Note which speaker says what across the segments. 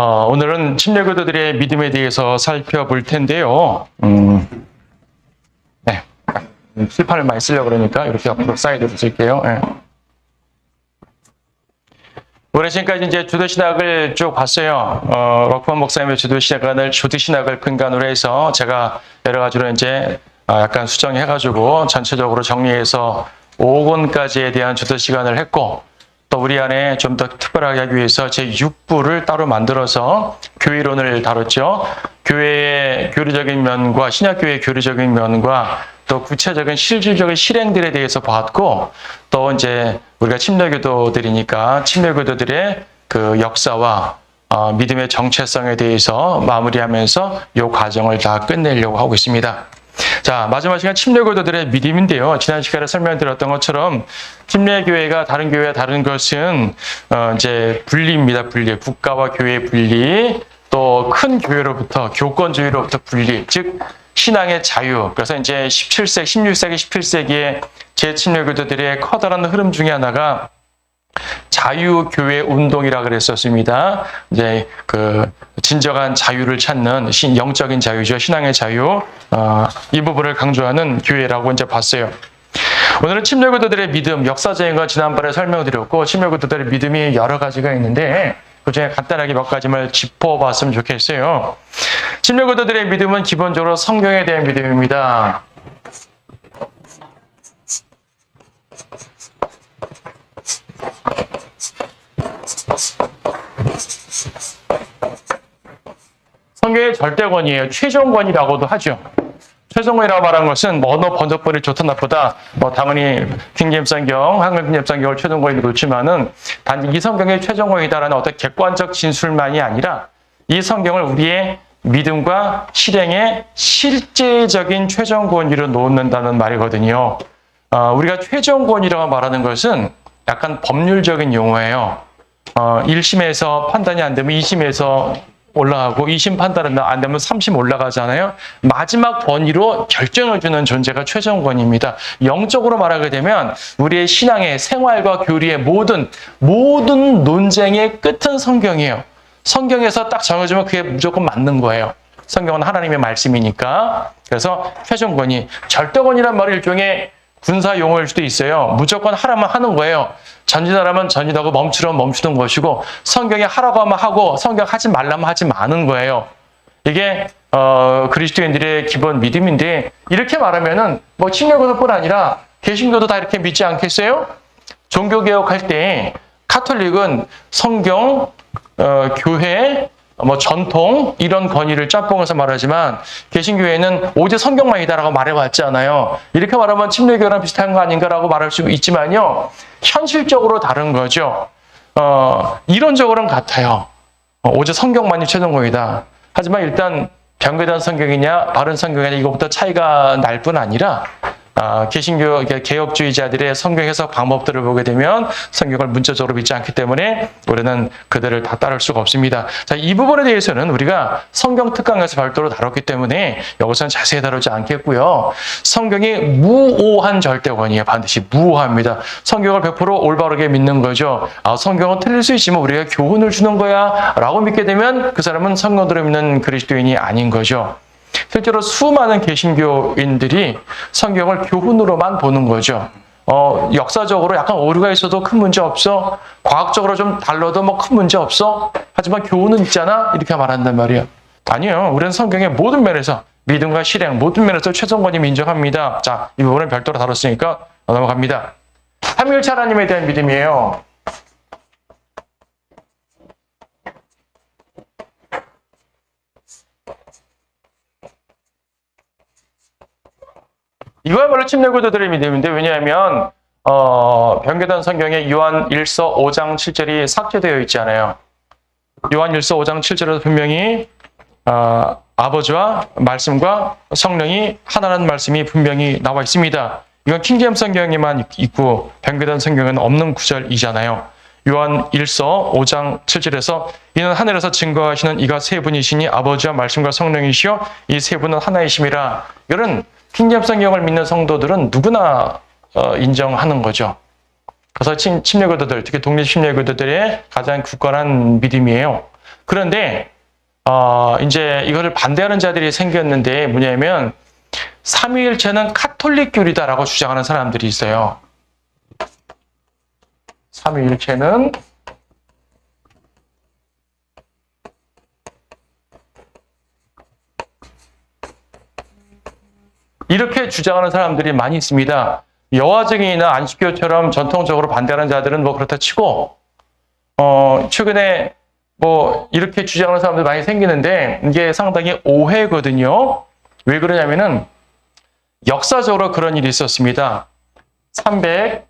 Speaker 1: 오늘은 침례교도들의 믿음에 대해서 살펴볼 텐데요. 네. 칠판을 많이 쓰려고 그러니까 이렇게 앞으로 사이드로 쓸게요. 네. 우리 지금까지 이제 주도신학을 쭉 봤어요. 럭번 목사님의 주도신학을 근간으로 해서 제가 여러 가지로 이제 약간 수정해가지고 전체적으로 정리해서 5권까지에 대한 주도 시간을 했고, 또 우리 안에 좀 더 특별하게 하기 위해서 제 6부를 따로 만들어서 교회론을 다뤘죠. 교회의 교리적인 면과 신약교회의 교리적인 면과 또 구체적인 실질적인 실행들에 대해서 봤고, 또 이제 우리가 침례교도들이니까 침례교도들의 그 역사와 믿음의 정체성에 대해서 마무리하면서 이 과정을 다 끝내려고 하고 있습니다. 자, 마지막 시간 침례교도들의 믿음인데요. 지난 시간에 설명드렸던 것처럼 침례교회가 다른 교회와 다른 것은 이제 분리입니다. 분리. 국가와 교회의 분리, 또 큰 교회로부터 교권주의로부터 분리, 즉 신앙의 자유. 그래서 이제 16세기, 17세기의 제침례교도들의 커다란 흐름 중에 하나가 자유교회 운동이라 그랬었습니다. 이제 그 진정한 자유를 찾는 영적인 자유죠. 신앙의 자유. 이 부분을 강조하는 교회라고 이제 봤어요. 오늘은 침례교도들의 믿음, 역사적인 건 지난번에 설명드렸고, 침례교도들의 믿음이 여러 가지가 있는데 그중에 간단하게 몇 가지만 짚어봤으면 좋겠어요. 침례교도들의 믿음은 기본적으로 성경에 대한 믿음입니다. 성경의 절대권이에요. 최종권이라고도 하죠. 최종권이라고 말하는 것은 언어 번역본이 좋다 나쁘다, 당연히 킹제임스 성경, 한글 킹제임스 성경을 최종권이 놓지만은 단지 이 성경의 최종권이다라는 어떤 객관적 진술만이 아니라 이 성경을 우리의 믿음과 실행의 실제적인 최종권위로 놓는다는 말이거든요. 우리가 최종권이라고 말하는 것은 약간 법률적인 용어예요. 1심에서 판단이 안 되면 2심에서 올라가고 2심 판단은 안 되면 3심 올라가잖아요. 마지막 권위로 결정을 주는 존재가 최종권입니다. 영적으로 말하게 되면 우리의 신앙의 생활과 교리의 모든 논쟁의 끝은 성경이에요. 성경에서 딱 정해주면 그게 무조건 맞는 거예요. 성경은 하나님의 말씀이니까. 그래서 최종권위, 절대권이란 말이 일종의 군사 용어일 수도 있어요. 무조건 하라면 하는 거예요. 전진하라면 전진하고 멈추라면 멈추는 것이고, 성경에 하라고 하면 하고 성경 하지 말라면 하지 마는 거예요. 이게 그리스도인들의 기본 믿음인데, 이렇게 말하면은 침례교도뿐 아니라 개신교도 다 이렇게 믿지 않겠어요? 종교개혁할 때 카톨릭은 성경, 교회, 전통 이런 권위를 짬뽕해서 말하지만 개신교회는 오직 성경만이다라고 말해왔지 않아요. 이렇게 말하면 침례교회랑 비슷한 거 아닌가라고 말할 수 있지만요, 현실적으로 다른 거죠. 이론적으로는 같아요. 오직 성경만이 최종권이다. 하지만 일단 변개된 성경이냐 바른 성경이냐 이거부터 차이가 날 뿐 아니라 개신교 개혁주의자들의 성경 해석 방법들을 보게 되면 성경을 문자적으로 믿지 않기 때문에 우리는 그들을 다 따를 수가 없습니다. 자, 이 부분에 대해서는 우리가 성경 특강에서 별도로 다뤘기 때문에 여기서는 자세히 다루지 않겠고요. 성경이 무오한 절대권이에요. 반드시 무오합니다. 성경을 100% 올바르게 믿는 거죠. 성경은 틀릴 수 있지만 우리가 교훈을 주는 거야 라고 믿게 되면 그 사람은 성경대로 믿는 그리스도인이 아닌 거죠. 실제로 수많은 개신교인들이 성경을 교훈으로만 보는 거죠. 역사적으로 약간 오류가 있어도 큰 문제 없어. 과학적으로 좀 달라도 큰 문제 없어. 하지만 교훈은 있잖아. 이렇게 말한단 말이에요. 아니요. 우리는 성경의 모든 면에서 믿음과 실행, 모든 면에서 최종권임을 인정합니다. 자, 이 부분은 별도로 다뤘으니까 넘어갑니다. 삼위일체 하나님에 대한 믿음이에요. 이거야말로 침례교도들의 믿음인데, 왜냐하면 변개된 성경에 요한 1서 5장 7절이 삭제되어 있잖아요. 요한 1서 5장 7절에서 분명히 아버지와 말씀과 성령이 하나라는 말씀이 분명히 나와 있습니다. 이건 킹제임스 성경에만 있고 변개된 성경에는 없는 구절이잖아요. 요한 1서 5장 7절에서 이는 하늘에서 증거하시는 이가 세 분이시니 아버지와 말씀과 성령이시여 이 세 분은 하나이심이라. 이런 킹제임스 성경을 믿는 성도들은 누구나 인정하는 거죠. 그래서 침례교도들, 특히 독립 침례교도들의 가장 굳건한 믿음이에요. 그런데 이제 이거를 반대하는 자들이 생겼는데 뭐냐면 삼위일체는 카톨릭교리다라고 주장하는 사람들이 있어요. 삼위일체는 이렇게 주장하는 사람들이 많이 있습니다. 여화증이나 안식교처럼 전통적으로 반대하는 자들은 뭐 그렇다 치고 최근에 뭐 이렇게 주장하는 사람들 많이 생기는데 이게 상당히 오해거든요. 왜 그러냐면은 역사적으로 그런 일이 있었습니다. 300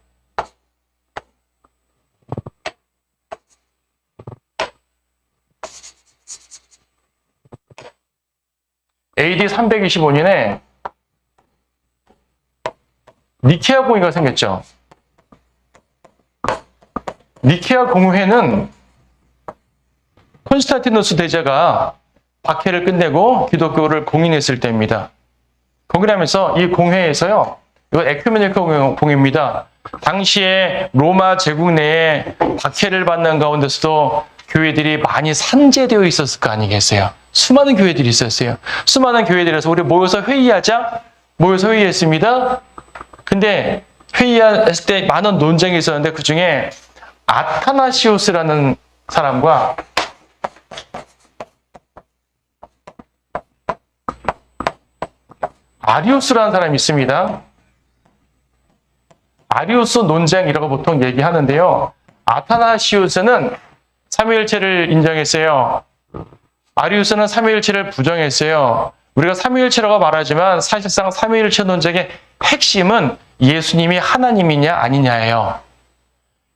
Speaker 1: AD 325년에 니케아 공의가 생겼죠. 니케아 공회는 콘스탄티누스 대제가 박해를 끝내고 기독교를 공인했을 때입니다. 공인하면서 이 공회에서요, 이거 에큐메니컬 공회입니다. 당시에 로마 제국 내에 박해를 받는 가운데서도 교회들이 많이 산재되어 있었을 거 아니겠어요? 수많은 교회들이 있었어요. 수많은 교회들에서 우리 모여서 회의하자. 모여서 회의했습니다. 근데 회의했을 때 많은 논쟁이 있었는데 그 중에 아타나시우스라는 사람과 아리우스라는 사람이 있습니다. 아리우스 논쟁이라고 보통 얘기하는데요. 아타나시우스는 삼위일체를 인정했어요. 아리우스는 삼위일체를 부정했어요. 우리가 삼위일체라고 말하지만 사실상 삼위일체 논쟁의 핵심은 예수님이 하나님이냐 아니냐예요.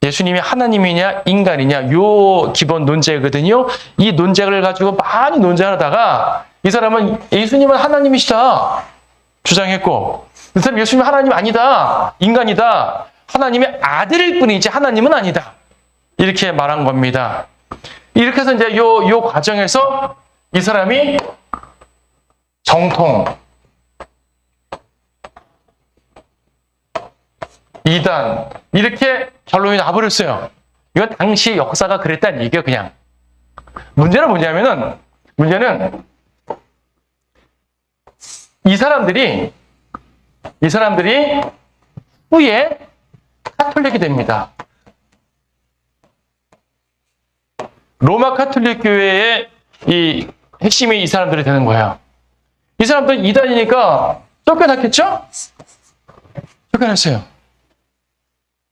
Speaker 1: 예수님이 하나님이냐 인간이냐 요 기본 논제거든요. 이 논쟁을 가지고 많이 논쟁하다가 이 사람은 예수님은 하나님이시다 주장했고 이 사람 예수님은 하나님 아니다 인간이다 하나님의 아들일 뿐이지 하나님은 아니다 이렇게 말한 겁니다. 이렇게 해서 이제 요 과정에서 이 사람이 정통, 이단 이렇게 결론이 나버렸어요. 이건 당시 역사가 그랬다는 얘기예요. 그냥 문제는 뭐냐면은 이 사람들이 후에 카톨릭이 됩니다. 로마 카톨릭 교회의 이 핵심이 이 사람들이 되는 거예요. 이 사람들 이단이니까 쫓겨났겠죠? 쫓겨났어요.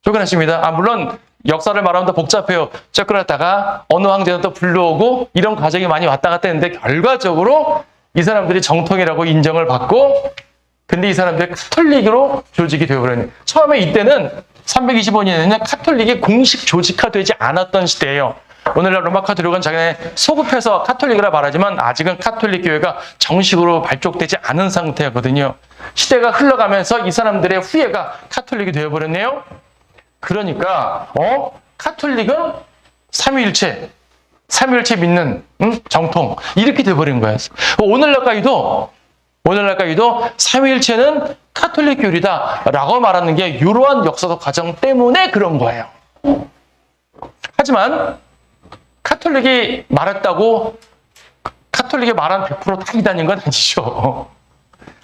Speaker 1: 쫓겨났습니다. 물론 역사를 말하면 더 복잡해요. 쫓겨났다가 어느 황제는 또 불러오고 이런 과정이 많이 왔다 갔다 했는데 결과적으로 이 사람들이 정통이라고 인정을 받고 근데 이 사람들이 카톨릭으로 조직이 되어버렸네요. 처음에 이때는 325년에는 카톨릭이 공식 조직화되지 않았던 시대예요. 오늘날 로마 카톨릭은 자기네 소급해서 카톨릭이라 말하지만 아직은 카톨릭 교회가 정식으로 발족되지 않은 상태거든요. 시대가 흘러가면서 이 사람들의 후예가 카톨릭이 되어버렸네요. 그러니까 카톨릭은 삼위일체 믿는 정통 이렇게 돼버린 거예요. 오늘날까지도 삼위일체는 카톨릭 교리다라고 말하는 게 이러한 역사적 과정 때문에 그런 거예요. 하지만 카톨릭이 말했다고 카톨릭이 말한 100% 다 이단인 건 아니죠.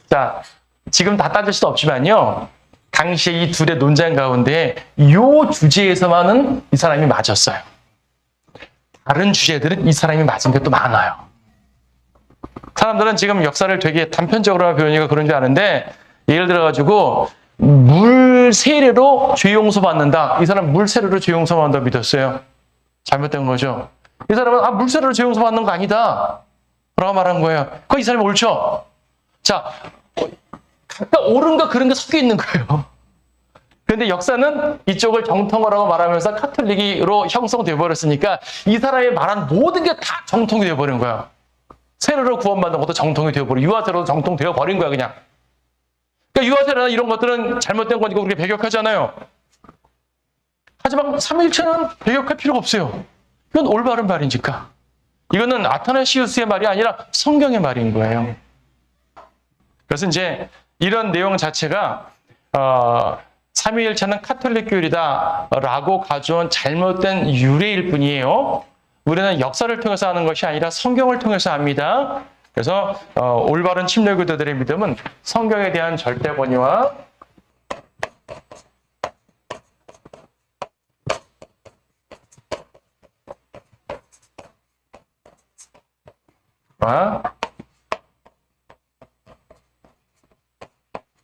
Speaker 1: 자, 지금 다 따질 수도 없지만요. 당시에 이 둘의 논쟁 가운데 이 주제에서만은 이 사람이 맞았어요. 다른 주제들은 이 사람이 맞은 게 또 많아요. 사람들은 지금 역사를 되게 단편적으로만 배우니까 그런 줄 아는데 예를 들어가지고 물 세례로 죄 용서 받는다. 이 사람 물 세례로 죄 용서 받는다 믿었어요. 잘못된 거죠. 이 사람은 물 세례로 죄 용서 받는 거 아니다. 라고 말한 거예요. 그거 이 사람이 옳죠. 자, 각각 옳은가 그런 게 섞여 있는 거예요. 그런데 역사는 이쪽을 정통이라고 말하면서 카톨릭으로 형성되어 버렸으니까 이 사람이 말한 모든 게 다 정통이 되어 버린 거야. 세례로 구원받는 것도 정통이 되어 버리고 유아세례도 정통되어 버린 거야 그냥. 그러니까 유아세례나 이런 것들은 잘못된 거니까 우리가 배격하잖아요. 하지만 삼위일체는 배격할 필요가 없어요. 이건 올바른 말이니까. 이거는 아타나시우스의 말이 아니라 성경의 말인 거예요. 그래서 이제 이런 내용 자체가 삼위일체는 카톨릭 교리다라고 가져온 잘못된 유래일 뿐이에요. 우리는 역사를 통해서 하는 것이 아니라 성경을 통해서 합니다. 그래서 올바른 침례교도들의 믿음은 성경에 대한 절대 권위와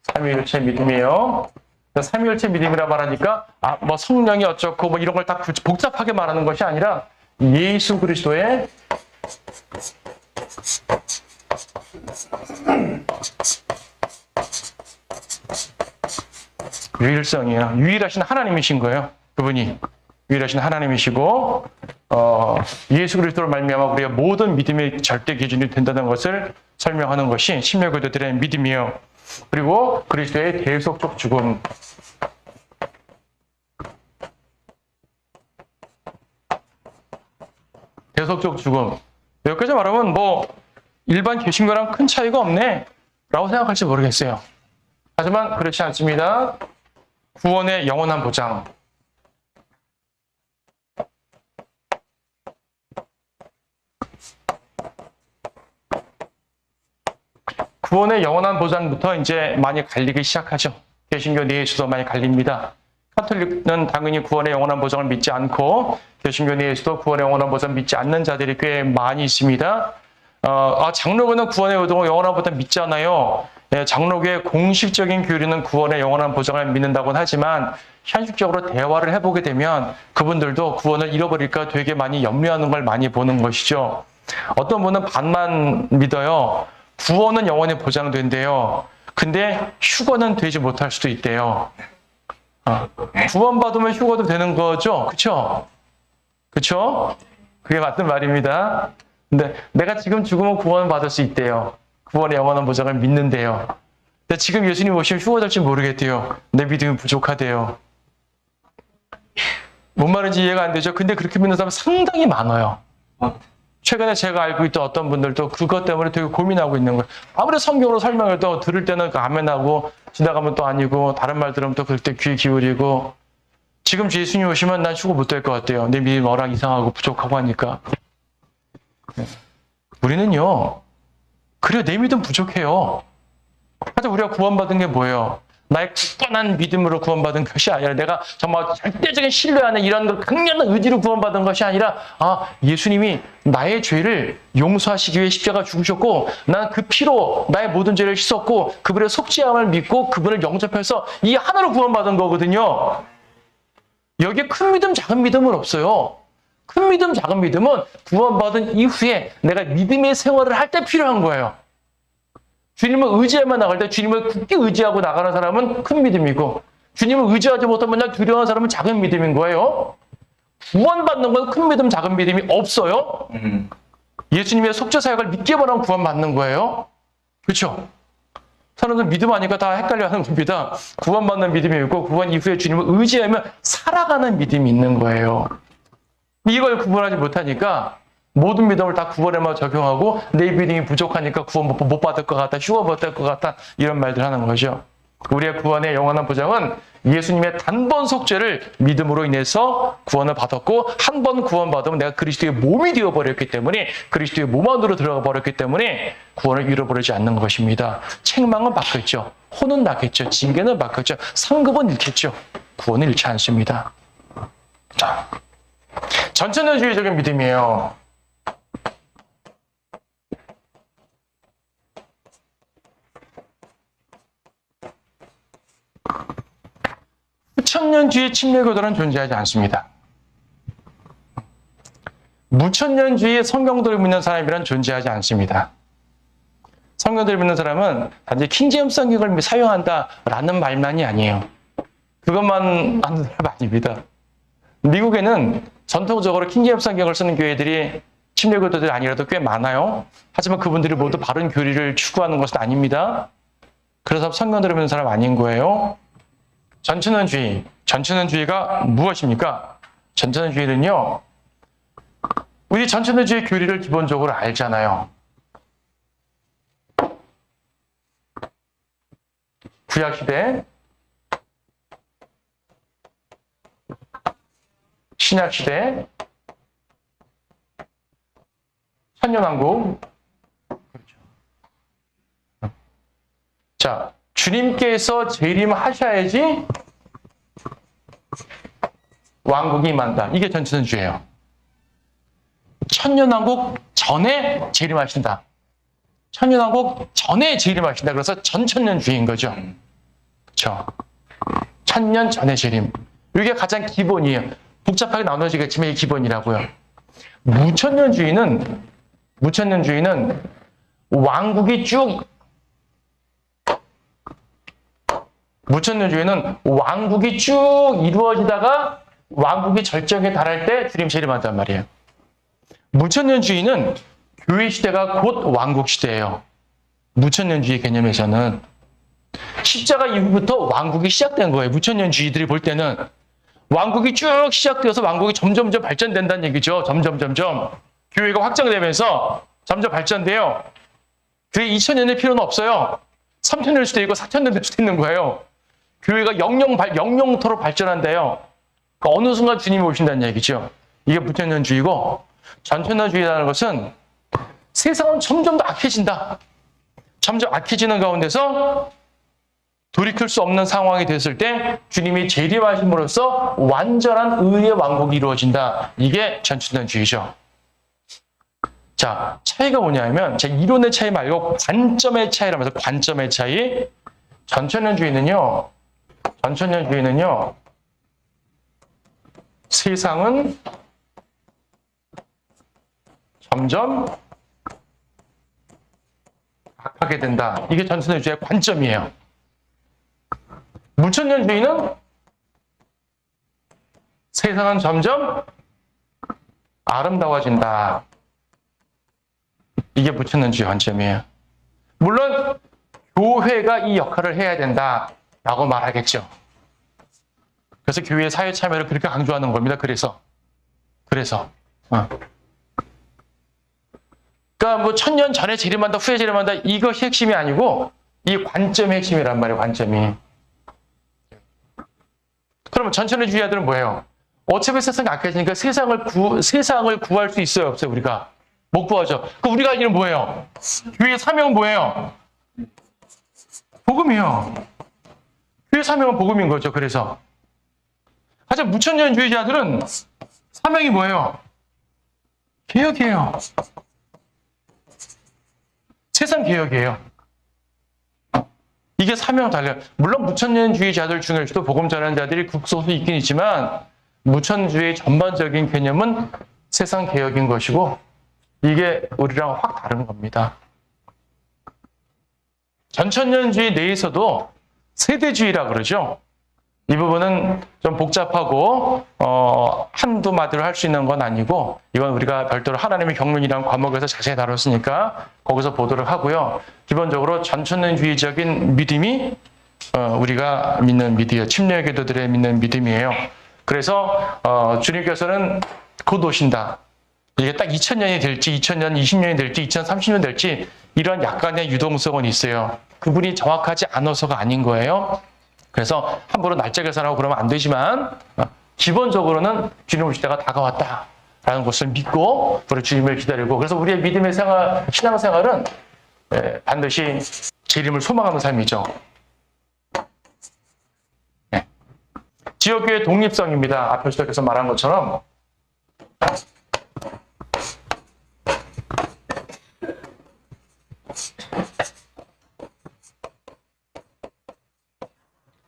Speaker 1: 삼위일체 믿음이에요. 삼위일체 믿음이라 말하니까 뭐 성령이 어쩌고 뭐 이런 걸 다 복잡하게 말하는 것이 아니라 예수 그리스도의 유일성이에요. 유일하신 하나님이신 거예요. 그분이 유일하신 하나님이시고 예수 그리스도로 말미암아 우리가 모든 믿음의 절대 기준이 된다는 것을 설명하는 것이 침례교도들의 믿음이에요. 그리고 그리스도의 대속적 죽음. 대속적 죽음. 여기까지 말하면 뭐 일반 개신교랑 큰 차이가 없네 라고 생각할지 모르겠어요. 하지만 그렇지 않습니다. 구원의 영원한 보장. 구원의 영원한 보장부터 이제 많이 갈리기 시작하죠. 개신교 내에서도 많이 갈립니다. 카톨릭은 당연히 구원의 영원한 보장을 믿지 않고 개신교 내에서도 구원의 영원한 보장을 믿지 않는 자들이 꽤 많이 있습니다. 장로교는 구원의 영원한 보장을 믿잖아요. 장로교의 공식적인 교리는 구원의 영원한 보장을 믿는다고는 하지만 현실적으로 대화를 해보게 되면 그분들도 구원을 잃어버릴까 되게 많이 염려하는 걸 많이 보는 것이죠. 어떤 분은 반만 믿어요. 구원은 영원히 보장된대요. 근데 휴거는 되지 못할 수도 있대요. 구원받으면 휴거도 되는 거죠? 그쵸? 그쵸? 그게 맞는 말입니다. 근데 내가 지금 죽으면 구원받을 수 있대요. 구원의 영원한 보장을 믿는데요. 근데 지금 예수님 오시면 휴거될지 모르겠대요. 내 믿음이 부족하대요. 뭔 말인지 이해가 안 되죠? 근데 그렇게 믿는 사람 상당히 많아요. 최근에 제가 알고 있던 어떤 분들도 그것 때문에 되게 고민하고 있는 거예요. 아무리 성경으로 설명해도 들을 때는 아멘하고 지나가면 또 아니고 다른 말 들으면 또 그때 귀 기울이고 지금 예수님 오시면 난 휴거 못 될 것 같아요. 내 믿음이 워낙 이상하고 부족하고 하니까. 우리는요. 그래 내 믿음 부족해요. 하여튼 우리가 구원받은 게 뭐예요? 나의 굳건한 믿음으로 구원받은 것이 아니라 내가 정말 절대적인 신뢰 안에 이런 강력한 의지로 구원받은 것이 아니라 예수님이 나의 죄를 용서하시기 위해 십자가 죽으셨고 난 그 피로 나의 모든 죄를 씻었고 그분의 속죄함을 믿고 그분을 영접해서 이 하나로 구원받은 거거든요. 여기에 큰 믿음, 작은 믿음은 없어요. 큰 믿음, 작은 믿음은 구원받은 이후에 내가 믿음의 생활을 할 때 필요한 거예요. 주님을 의지하며 나갈 때 주님을 굳게 의지하고 나가는 사람은 큰 믿음이고 주님을 의지하지 못하면 맨날 두려워하는 사람은 작은 믿음인 거예요. 구원받는 건 큰 믿음, 작은 믿음이 없어요. 예수님의 속죄 사역을 믿기만 구원받는 거예요. 그렇죠? 사람들 믿음 아니까 다 헷갈려하는 겁니다. 구원받는 믿음이 있고 구원 이후에 주님을 의지하며 살아가는 믿음이 있는 거예요. 이걸 구분하지 못하니까 모든 믿음을 다 구원에만 적용하고 내 믿음이 부족하니까 구원 못 받을 것 같다, 휴거 못 받을 것 같다 이런 말들 하는 거죠. 우리의 구원의 영원한 보장은 예수님의 단번 속죄를 믿음으로 인해서 구원을 받았고 한 번 구원받으면 내가 그리스도의 몸이 되어버렸기 때문에 그리스도의 몸 안으로 들어가 버렸기 때문에 구원을 잃어버리지 않는 것입니다. 책망은 받겠죠. 혼은 나겠죠. 징계는 받겠죠. 상급은 잃겠죠. 구원을 잃지 않습니다. 자, 전천후주의적인 믿음이에요. 무천년주의 침례교도는 존재하지 않습니다. 무천년주의 성경들을 믿는 사람이란 존재하지 않습니다. 성경들을 믿는 사람은 단지 킹제임스 성경을 사용한다라는 말만이 아니에요. 그것만 하는 사람 아닙니다. 미국에는 전통적으로 킹제임스 성경을 쓰는 교회들이 침례교도들이 아니라도 꽤 많아요. 하지만 그분들이 모두 바른 교리를 추구하는 것은 아닙니다. 그래서 성경들을 믿는 사람 아닌 거예요. 전천후주의. 전천후주의가 무엇입니까? 전천후주의는요. 우리 전천후주의 교리를 기본적으로 알잖아요. 구약시대, 신약시대, 천년왕국. 그렇죠. 자, 주님께서 재림하셔야지 왕국이 임한다. 이게 전천년주예요. 천년왕국 전에 재림하신다. 천년왕국 전에 재림하신다. 그래서 전천년주의인 거죠. 그렇죠. 천년 전에 재림. 이게 가장 기본이에요. 복잡하게 나눠지겠지만 이게 기본이라고요. 무천년주의는 왕국이 쭉 이루어지다가 왕국이 절정에 달할 때 주님 재림한단 말이에요. 무천년주의는 교회 시대가 곧 왕국 시대예요. 무천년주의 개념에서는 십자가 이후부터 왕국이 시작된 거예요. 무천년주의들이 볼 때는 왕국이 쭉 시작되어서 왕국이 점점 발전된다는 얘기죠. 점점 교회가 확장되면서 점점 발전돼요. 그게 2000년일 필요는 없어요. 3000년일 수도 있고 4000년 될 수도 있는 거예요. 교회가 영영토로 발전한대요. 그러니까 어느 순간 주님이 오신다는 얘기죠. 이게 무천년주의고, 전천년주의라는 것은 세상은 점점 더 악해진다. 점점 악해지는 가운데서 돌이킬 수 없는 상황이 됐을 때 주님이 재림하심으로써 완전한 의의 왕국이 이루어진다. 이게 전천년주의죠. 자, 차이가 뭐냐면 제 이론의 차이 말고 관점의 차이라면서 관점의 차이. 전천년주의는요. 세상은 점점 악하게 된다. 이게 전천년주의의 관점이에요. 무천년주의는 세상은 점점 아름다워진다. 이게 무천년주의 관점이에요. 물론 교회가 이 역할을 해야 된다라고 말하겠죠. 그래서 교회의 사회 참여를 그렇게 강조하는 겁니다. 그래서 그러니까 뭐 천년 전에 재림한다, 후에 재림한다, 이것이 핵심이 아니고 이 관점이 핵심이란 말이에요. 관점이. 그러면 전천년주의자들은 뭐예요? 어차피 세상이 악해지니까 세상을 구할 수 있어요, 없어요? 우리가 못 구하죠. 그럼 우리가 할 일은 뭐예요? 교회의 사명은 뭐예요? 복음이요. 교회 사명은 복음인 거죠. 그래서 하지만 무천년주의자들은 사명이 뭐예요? 개혁이에요. 세상 개혁이에요. 이게 사명은 달라요. 물론 무천년주의자들 중에서도 복음 전하는 자들이 극소수 있긴 있지만 무천주의 전반적인 개념은 세상 개혁인 것이고 이게 우리랑 확 다른 겁니다. 전천년주의 내에서도 세대주의라 그러죠. 이 부분은 좀 복잡하고 한두 마디로 할 수 있는 건 아니고 이건 우리가 별도로 하나님의 경륜이라는 과목에서 자세히 다뤘으니까 거기서 보도록 하고요. 기본적으로 전천년주의적인 믿음이 우리가 믿는 믿음이에요. 침례 교도들의 믿는 믿음이에요. 그래서 주님께서는 곧 오신다. 이게 딱 2000년이 될지 2000년, 20년이 될지 2030년 될지 이런 약간의 유동성은 있어요. 그분이 정확하지 않아서가 아닌 거예요. 그래서 함부로 날짜 계산하고 그러면 안 되지만 기본적으로는 주님 오실 때가 다가왔다라는 것을 믿고 우리 주님을 기다리고 그래서 우리의 믿음의 생활, 신앙생활은 반드시 재림을 소망하는 삶이죠. 네. 지역교회 독립성입니다. 앞에 시작해서 말한 것처럼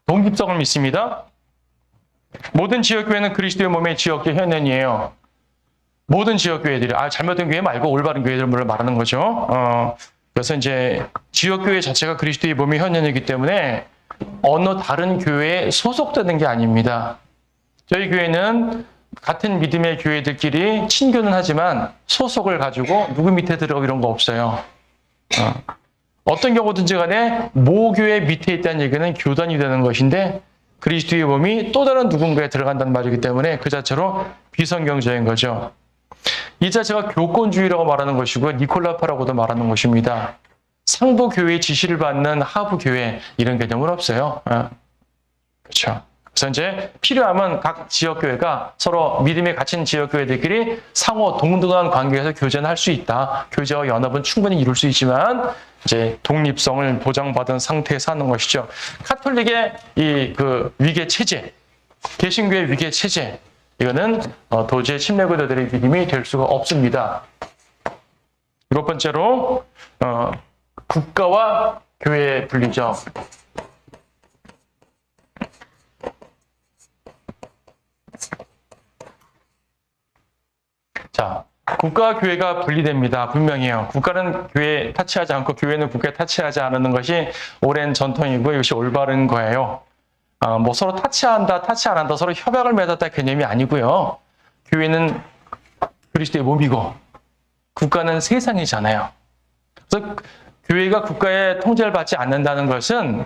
Speaker 1: 독립성을 믿습니다. 모든 지역교회는 그리스도의 몸의 지역교 현현이에요. 모든 지역교회들이 잘못된 교회 말고 올바른 교회들을 말하는 거죠. 그래서 이제 지역교회 자체가 그리스도의 몸의 현현이기 때문에 어느 다른 교회에 소속되는 게 아닙니다. 저희 교회는 같은 믿음의 교회들끼리 친교는 하지만 소속을 가지고 누구 밑에 들어가고 이런 거 없어요. 어떤 경우든지 간에 모교회 밑에 있다는 얘기는 교단이 되는 것인데 그리스도의 몸이 또 다른 누군가에 들어간다는 말이기 때문에 그 자체로 비성경적인 거죠. 이 자체가 교권주의라고 말하는 것이고 니콜라파라고도 말하는 것입니다. 상부 교회의 지시를 받는 하부 교회 이런 개념은 없어요. 그렇죠. 그래서 이제 필요하면 각 지역교회가 서로 믿음에 갇힌 지역교회들끼리 상호 동등한 관계에서 교제는 할 수 있다. 교제와 연합은 충분히 이룰 수 있지만 이제 독립성을 보장받은 상태에서 하는 것이죠. 카톨릭의 이 그 위계 체제, 개신교의 위계 체제, 이거는 도저히 침례교도들의 믿음이 될 수가 없습니다. 7번째로 국가와 교회 분리죠. 자, 국가와 교회가 분리됩니다. 분명해요. 국가는 교회에 타치하지 않고 교회는 국가에 타치하지 않는 것이 오랜 전통이고 이것이 올바른 거예요. 뭐 서로 타치한다, 타치 안 한다, 서로 협약을 맺었다 개념이 아니고요. 교회는 그리스도의 몸이고 국가는 세상이잖아요. 그래서 교회가 국가의 통제를 받지 않는다는 것은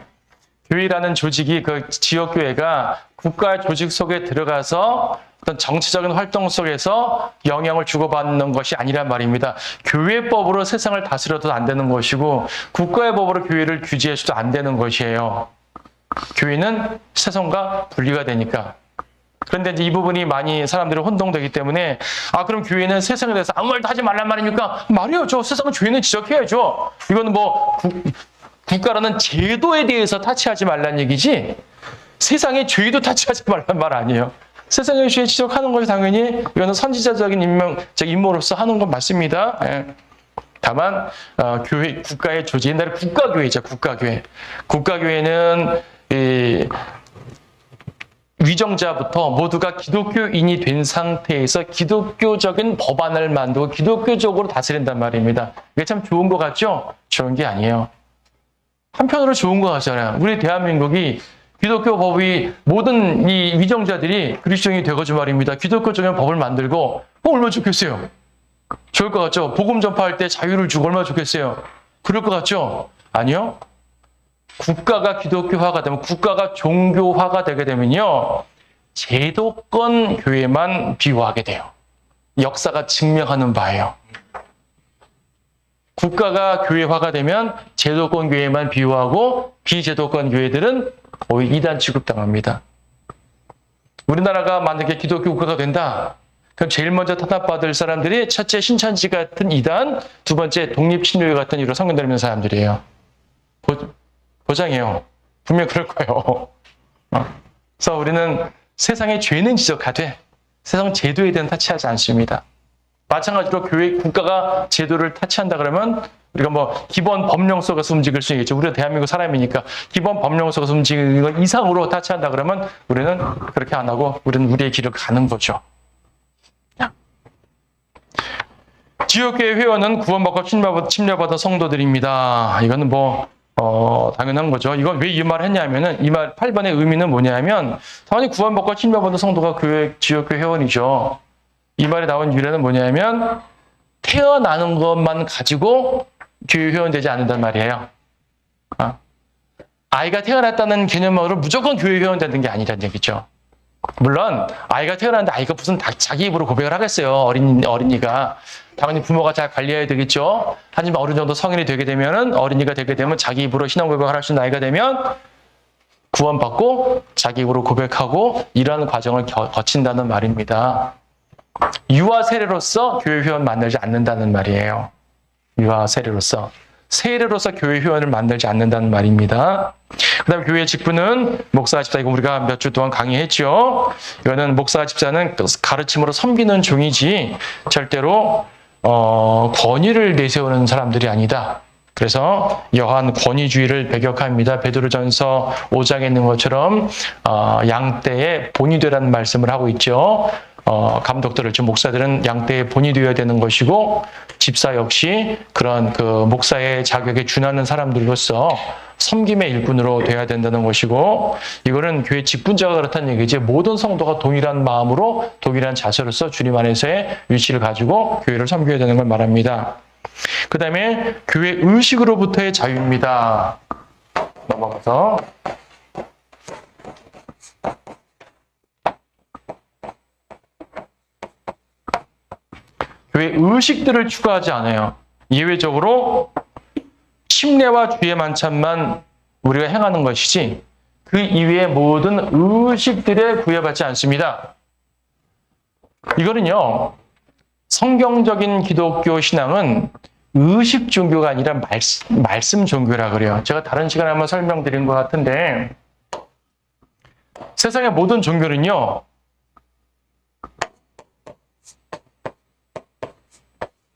Speaker 1: 교회라는 조직이 그 지역교회가 국가의 조직 속에 들어가서 어떤 정치적인 활동 속에서 영향을 주고받는 것이 아니란 말입니다. 교회법으로 세상을 다스려도 안 되는 것이고 국가의 법으로 교회를 규제해서도 안 되는 것이에요. 교회는 세상과 분리가 되니까. 그런데 이제 이 부분이 많이 사람들이 혼동되기 때문에 그럼 교회는 세상에 대해서 아무 말도 하지 말란 말입니까? 말이야죠. 세상은 교회는 지적해야죠. 이건 뭐 국가라는 제도에 대해서 타치하지 말란 얘기지 세상의 죄도 타치하지 말란 말 아니에요. 세상의 죄 지적하는 것이 당연히 이거는 선지자적인 임무로서 하는 건 맞습니다. 예. 다만 교회 국가의 조직, 옛날에 국가교회죠. 국가교회. 국가교회는 이 위정자부터 모두가 기독교인이 된 상태에서 기독교적인 법안을 만들고 기독교적으로 다스린단 말입니다. 이게 참 좋은 것 같죠? 좋은 게 아니에요. 한편으로 좋은 것 같잖아요. 우리 대한민국이 기독교 법이 모든 이 위정자들이 그리스도인이 되어가지고 말입니다. 기독교적인 법을 만들고 얼마나 좋겠어요? 좋을 것 같죠? 복음 전파할 때 자유를 주고 얼마나 좋겠어요? 그럴 것 같죠? 아니요. 국가가 기독교화가 되면 국가가 종교화가 되게 되면요. 제도권 교회만 비호하게 돼요. 역사가 증명하는 바예요. 국가가 교회화가 되면 제도권 교회만 비호하고 비제도권 교회들은 거의 이단 취급당합니다. 우리나라가 만약에 기독교 국가가 된다. 그럼 제일 먼저 탄압받을 사람들이 첫째 신천지 같은 이단, 두 번째 독립친교회 같은 이로 성경 믿는 사람들이에요. 보장해요. 분명 그럴 거예요. 그래서 우리는 세상의 죄는 지적하되 세상 제도에 대한 타치하지 않습니다. 마찬가지로 교회 국가가 제도를 타치한다 그러면 우리가 뭐 기본 법령 속에서 움직일 수 있겠죠. 우리가 대한민국 사람이니까 기본 법령 속에서 움직이는 것 이상으로 타치한다 그러면 우리는 그렇게 안 하고 우리는 우리의 길을 가는 거죠. 지역교회 회원은 구원받고 침례받은 성도들입니다. 이거는 뭐 당연한 거죠. 이건 왜 이 말을 했냐면은 이 말 8번의 의미는 뭐냐면 당연히 구원받고 침례받은 성도가 교회 지역교회 회원이죠. 이 말이 나온 유래는 뭐냐면 태어나는 것만 가지고 교회 회원 되지 않는단 말이에요. 아이가 태어났다는 개념으로 무조건 교회 회원 되는 게 아니라는 얘기죠. 물론 아이가 태어났는데 아이가 무슨 자기 입으로 고백을 하겠어요. 어린이가. 당연히 부모가 잘 관리해야 되겠죠. 하지만 어느 정도 성인이 되게 되면은 어린이가 되게 되면 자기 입으로 신앙 고백을 할 수 있는 나이가 되면 구원받고 자기 입으로 고백하고 이러한 과정을 거친다는 말입니다. 유아 세례로서 교회 회원 만들지 않는다는 말이에요. 유아 세례로서. 세례로서 교회 회원을 만들지 않는다는 말입니다. 그 다음에 교회 직분은 목사, 집사, 이거 우리가 몇 주 동안 강의했죠. 이거는 목사, 집사는 가르침으로 섬기는 종이지 절대로 권위를 내세우는 사람들이 아니다. 그래서 여한 권위주의를 배격합니다. 베드로전서 5장에 있는 것처럼 양떼의 본이 되라는 말씀을 하고 있죠. 감독들을, 즉 목사들은 양떼의 본이 되어야 되는 것이고 집사 역시 그런 그 목사의 자격에 준하는 사람들로서 섬김의 일꾼으로 돼야 된다는 것이고 이거는 교회 직분자가 그렇다는 얘기지 모든 성도가 동일한 마음으로 동일한 자세로서 주님 안에서의 위치를 가지고 교회를 섬겨야 되는 걸 말합니다. 그 다음에 교회 의식으로부터의 자유입니다. 넘어가서 교회 의식들을 추구하지 않아요. 예외적으로 침례와 주의 만찬만 우리가 행하는 것이지 그 이외의 모든 의식들에 구애받지 않습니다. 이거는요, 성경적인 기독교 신앙은 의식 종교가 아니라 말씀 종교라 그래요. 제가 다른 시간에 한번 설명드린 것 같은데, 세상의 모든 종교는요,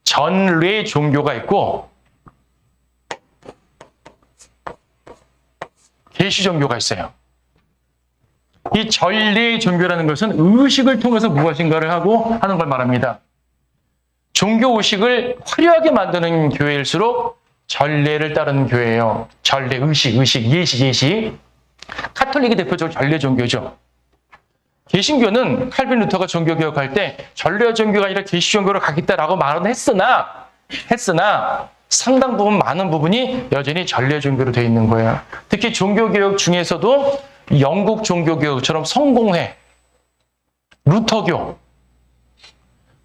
Speaker 1: 전례 종교가 있고 계시 종교가 있어요. 이 전례 종교라는 것은 의식을 통해서 무엇인가를 하고 하는 걸 말합니다. 종교 의식을 화려하게 만드는 교회일수록 전례를 따르는 교회예요. 전례, 의식, 예시. 카톨릭이 대표적으로 전례 종교죠. 개신교는 칼빈 루터가 종교 개혁할 때 전례 종교가 아니라 계시 종교로 가겠다라고 말은 했으나 상당 부분 많은 부분이 여전히 전례 종교로 되어 있는 거예요. 특히 종교 개혁 중에서도 영국 종교 개혁처럼 성공회, 루터교,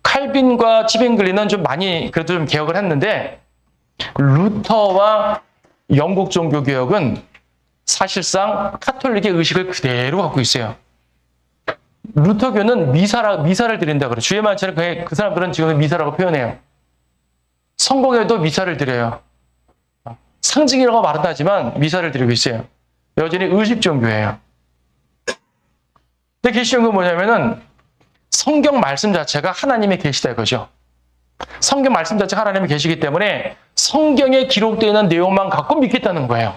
Speaker 1: 칼빈과 치빙글리는 좀 많이 그래도 좀 개혁을 했는데 루터와 영국 종교 개혁은 사실상 카톨릭의 의식을 그대로 갖고 있어요. 루터교는 미사를 드린다 그래요. 주의 만찬을 그 사람들은 지금 미사라고 표현해요. 성공회도 미사를 드려요. 상징이라고 말은 하지만 미사를 드리고 있어요. 여전히 의식 종교예요. 근데 계시 종교는 뭐냐면은 성경 말씀 자체가 하나님의 계시다 이거죠. 성경 말씀 자체가 하나님의 계시기 때문에 성경에 기록되어 있는 내용만 갖고 믿겠다는 거예요.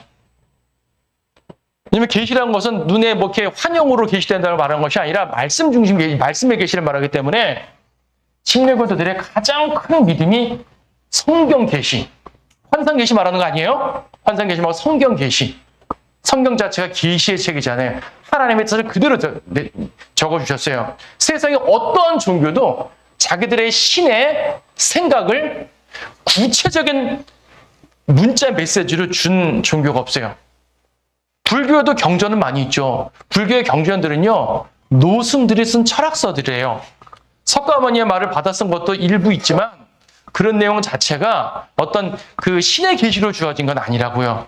Speaker 1: 왜냐면 계시라는 것은 눈에 뭐 이렇게 환영으로 계시된다고 말하는 것이 아니라 말씀 중심 계시, 말씀의 계시를 말하기 때문에 침례교도들의 가장 큰 믿음이 성경 계시. 환상 계시 말하는 거 아니에요? 환상 계시 말고 성경 계시. 성경 자체가 계시의 책이잖아요. 하나님의 뜻을 그대로 적어주셨어요. 세상의 어떠한 종교도 자기들의 신의 생각을 구체적인 문자 메시지로 준 종교가 없어요. 불교에도 경전은 많이 있죠. 불교의 경전들은요, 노승들이 쓴 철학서들이에요. 석가모니의 말을 받아 쓴 것도 일부 있지만 그런 내용 자체가 어떤 그 신의 계시로 주어진 건 아니라고요.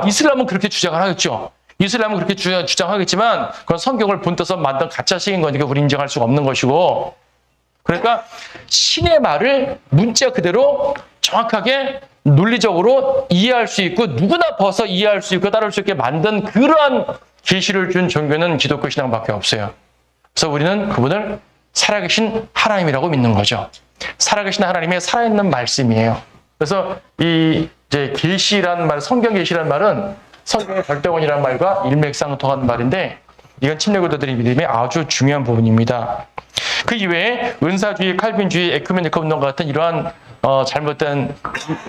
Speaker 1: 이슬람은 그렇게 주장을 하겠죠. 이슬람은 그렇게 주장하겠지만 그건 성경을 본떠서 만든 가짜식인 거니까 우리 인정할 수가 없는 것이고, 그러니까 신의 말을 문자 그대로 정확하게 논리적으로 이해할 수 있고 누구나 벗어 이해할 수 있고 따를 수 있게 만든 그러한 계시를 준 종교는 기독교 신앙밖에 없어요. 그래서 우리는 그분을 살아계신 하나님이라고 믿는 거죠. 살아계신 하나님의 살아있는 말씀이에요. 그래서 이 이제 계시라는 말, 성경 계시라는 말은 성경의 절대권이라는 말과 일맥상통하는 말인데 이건 침례교도들의 믿음의 아주 중요한 부분입니다. 그 이외에 은사주의, 칼빈주의, 에큐메니커 운동 같은 이러한 잘못된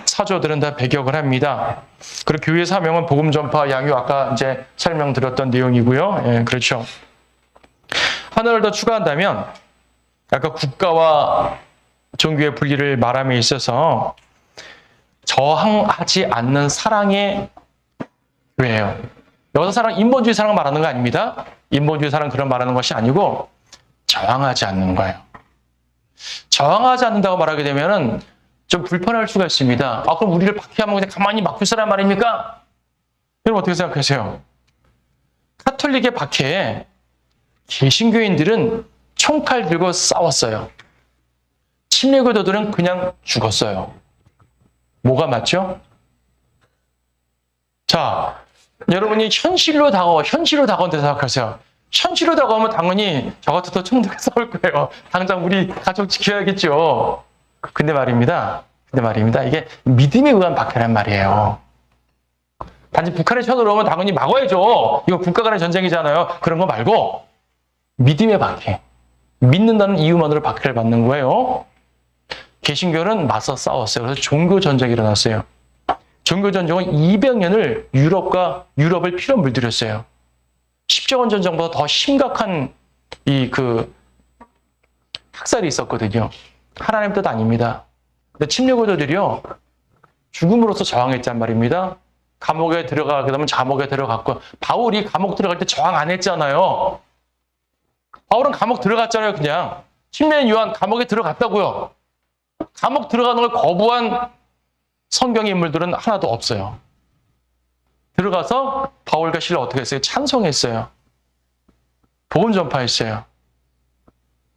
Speaker 1: 사조들은 다 배격을 합니다. 그리고 교회 사명은 복음 전파, 양육, 아까 이제 설명드렸던 내용이고요. 예, 그렇죠. 하나를 더 추가한다면 아까 국가와 종교의 분리를 말함에 있어서 저항하지 않는 사랑의 교회예요. 여기서 사랑, 인본주의 사랑 말하는 거 아닙니다. 인본주의 사랑 그런 말하는 것이 아니고 저항하지 않는 거예요. 저항하지 않는다고 말하게 되면은 좀 불편할 수가 있습니다. 그럼 우리를 박해하면 그냥 가만히 맡길 사람 말입니까? 여러분 어떻게 생각하세요? 카톨릭의 박해에 개신교인들은 총칼 들고 싸웠어요. 침례교도들은 그냥 죽었어요. 뭐가 맞죠? 자, 여러분이 현실로 다가온다 생각하세요. 현실로 다가오면 당연히 저 같아도 총 들고 싸울 거예요. 당장 우리 가족 지켜야겠죠. 근데 말입니다. 이게 믿음에 의한 박해란 말이에요. 단지 북한에 쳐들어오면 당연히 막아야죠. 이거 국가 간의 전쟁이잖아요. 그런 거 말고 믿음의 박해. 믿는다는 이유만으로 박해를 받는 거예요. 개신교는 맞서 싸웠어요. 그래서 종교 전쟁이 일어났어요. 종교 전쟁은 200년을 유럽을 피로 물들였어요. 십자군 전쟁보다 더 심각한 학살이 있었거든요. 하나님 뜻 아닙니다. 근데 침례교도들이요, 죽음으로써 저항했단 말입니다. 감옥에 들어가게 되면 감옥에 들어갔고, 바울이 감옥 들어갈 때 저항 안 했잖아요. 바울은 감옥 들어갔잖아요, 그냥. 침례 요한 감옥에 들어갔다고요. 감옥 들어가는 걸 거부한 성경의 인물들은 하나도 없어요. 들어가서 바울과 실라 어떻게 했어요? 찬송했어요. 복음 전파했어요.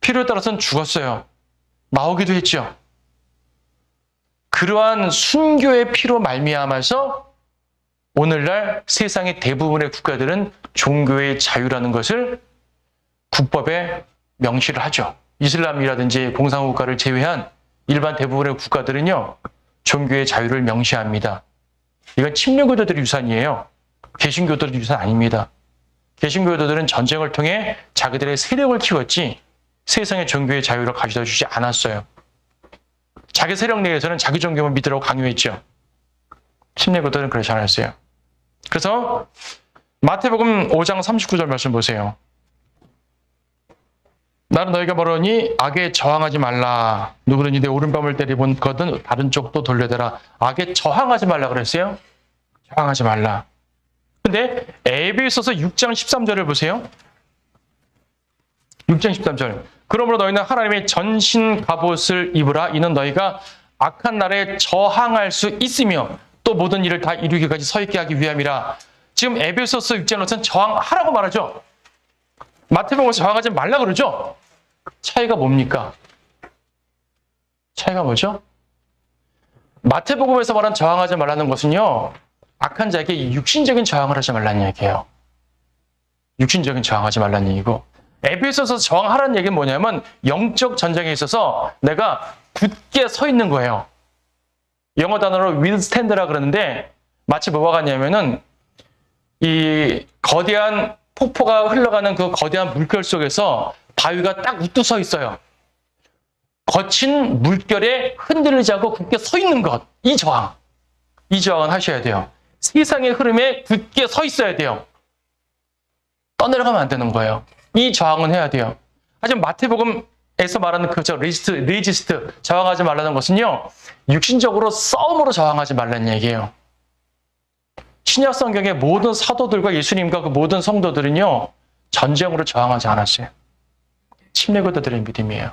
Speaker 1: 필요에 따라서는 죽었어요. 나오기도 했죠. 그러한 순교의 피로 말미암아서 오늘날 세상의 대부분의 국가들은 종교의 자유라는 것을 국법에 명시를 하죠. 이슬람이라든지 공산국가를 제외한 일반 대부분의 국가들은요, 종교의 자유를 명시합니다. 이건 침례교도들의 유산이에요. 개신교도들의 유산 아닙니다. 개신교도들은 전쟁을 통해 자기들의 세력을 키웠지 세상의 종교의 자유를 가져다 주지 않았어요. 자기 세력 내에서는 자기 종교만 믿으라고 강요했죠. 침례교도들은 그렇지 않았어요. 그래서 마태복음 5장 39절 말씀 보세요. 나는 너희가 말하니 악에 저항하지 말라. 누구든지 내 오른밤을 때려본 거든 다른 쪽도 돌려대라. 악에 저항하지 말라 그랬어요. 저항하지 말라. 근데 에베소서 6장 13절을 보세요. 6장 13절. 그러므로 너희는 하나님의 전신 갑옷을 입으라. 이는 너희가 악한 날에 저항할 수 있으며 또 모든 일을 다 이루기까지 서 있게 하기 위함이라. 지금 에베소서 6장에서는 저항하라고 말하죠. 마태복음에서 저항하지 말라 그러죠. 차이가 뭡니까? 차이가 뭐죠? 마태복음에서 말한 저항하지 말라는 것은요, 악한 자에게 육신적인 저항을 하지 말라는 얘기예요. 육신적인 저항하지 말라는 얘기고, 에베소서에서 저항하라는 얘기는 뭐냐면 영적 전쟁에 있어서 내가 굳게 서 있는 거예요. 영어 단어로 withstand라 그러는데 마치 뭐와 같냐면은 이 거대한 폭포가 흘러가는 그 거대한 물결 속에서 바위가 딱 우뚝 서 있어요. 거친 물결에 흔들리지 않고 굳게 서 있는 것. 이 저항. 이 저항은 하셔야 돼요. 세상의 흐름에 굳게 서 있어야 돼요. 떠내려가면 안 되는 거예요. 이 저항은 해야 돼요. 하지만 마태복음에서 말하는 그 레지스트, 저항하지 말라는 것은요, 육신적으로 싸움으로 저항하지 말라는 얘기예요. 신약 성경의 모든 사도들과 예수님과 그 모든 성도들은요, 전쟁으로 저항하지 않았어요. 침례교도들의 믿음이에요.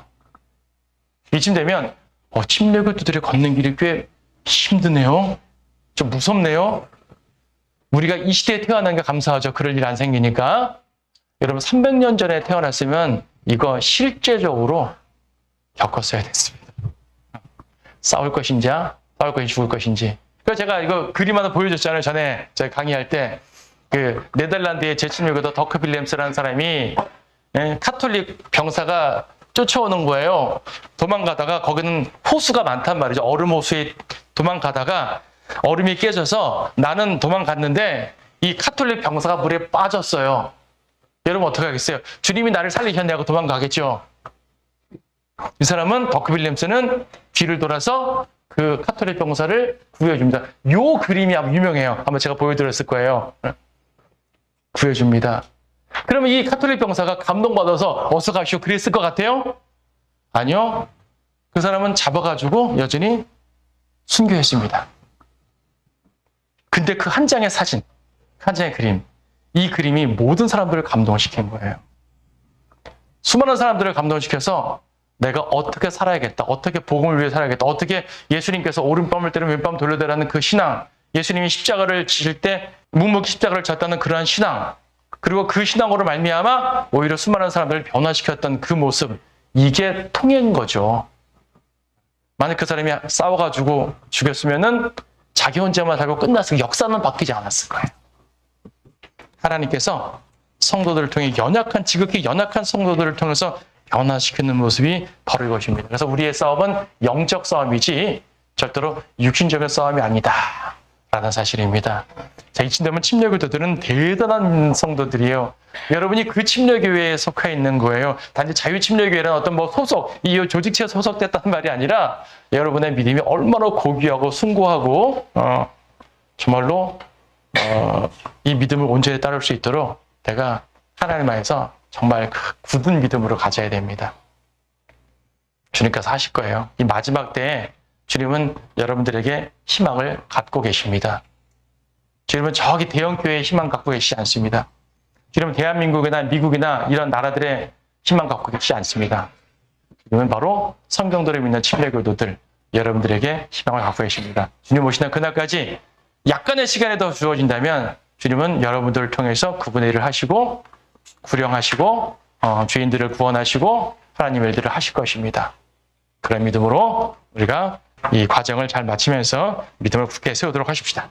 Speaker 1: 이쯤 되면 침례교도들이 걷는 길이 꽤 힘드네요. 좀 무섭네요. 우리가 이 시대에 태어난 게 감사하죠. 그럴 일 안 생기니까. 여러분 300년 전에 태어났으면 이거 실제적으로 겪었어야 됐습니다. 싸울 것인지 죽을 것인지. 그래서 제가 이거 그림 하나 보여줬잖아요. 전에 제가 강의할 때 그 네덜란드의 제침례교도 더크 빌렘스라는 사람이 카톨릭 병사가 쫓아오는 거예요. 도망가다가 거기는 호수가 많단 말이죠. 얼음 호수에 도망가다가 얼음이 깨져서 나는 도망갔는데 이 카톨릭 병사가 물에 빠졌어요. 여러분 어떻게 하겠어요? 주님이 나를 살리셨냐고 도망가겠죠. 이 사람은 더크 빌렘스는 뒤를 돌아서 그 카톨릭 병사를 구해줍니다. 요 그림이 아주 유명해요. 한번 제가 보여드렸을 거예요. 구해줍니다. 그러면 이 카톨릭 병사가 감동받아서 어서 가시오 그랬을 것 같아요? 아니요. 그 사람은 잡아가지고 여전히 순교했습니다. 근데 그 한 장의 사진, 한 장의 그림, 이 그림이 모든 사람들을 감동시킨 거예요. 수많은 사람들을 감동시켜서 내가 어떻게 살아야겠다, 어떻게 복음을 위해 살아야겠다, 어떻게 예수님께서 오른밤을 때리면 왼밤 돌려대라는 그 신앙, 예수님이 십자가를 지실 때 묵묵히 십자가를 졌다는 그러한 신앙, 그리고 그 신앙으로 말미암아 오히려 수많은 사람들을 변화시켰던 그 모습, 이게 통인 거죠. 만약 그 사람이 싸워가지고 죽였으면은 자기 혼자만 살고 끝났을 역사는 바뀌지 않았을 거예요. 하나님께서 성도들을 통해 지극히 연약한 성도들을 통해서 변화시키는 모습이 바로 이것입니다. 그래서 우리의 싸움은 영적 싸움이지 절대로 육신적인 싸움이 아니다 라는 사실입니다. 자, 이쯤 되면 침례교도들은 대단한 성도들이에요. 여러분이 그 침례교회에 속해 있는 거예요. 단지 자유침례교회라는 어떤 소속, 이 조직체에 소속됐다는 말이 아니라 여러분의 믿음이 얼마나 고귀하고 숭고하고 정말로 이 믿음을 온전히 따를 수 있도록 내가 하나님 안에서 정말 굳은 믿음으로 가져야 됩니다. 주님께서 하실 거예요. 이 마지막 때에 주님은 여러분들에게 희망을 갖고 계십니다. 주님은 저기 대형교회에 희망 갖고 계시지 않습니다. 주님은 대한민국이나 미국이나 이런 나라들의 희망 갖고 계시지 않습니다. 주님은 바로 성경들을 믿는 침례교도들, 여러분들에게 희망을 갖고 계십니다. 주님 오시는 그날까지 약간의 시간이 더 주어진다면 주님은 여러분들을 통해서 그분의 일을 하시고 구령하시고 죄인들을 구원하시고 하나님의 일들을 하실 것입니다. 그런 믿음으로 우리가 이 과정을 잘 마치면서 믿음을 굳게 세우도록 하십시다.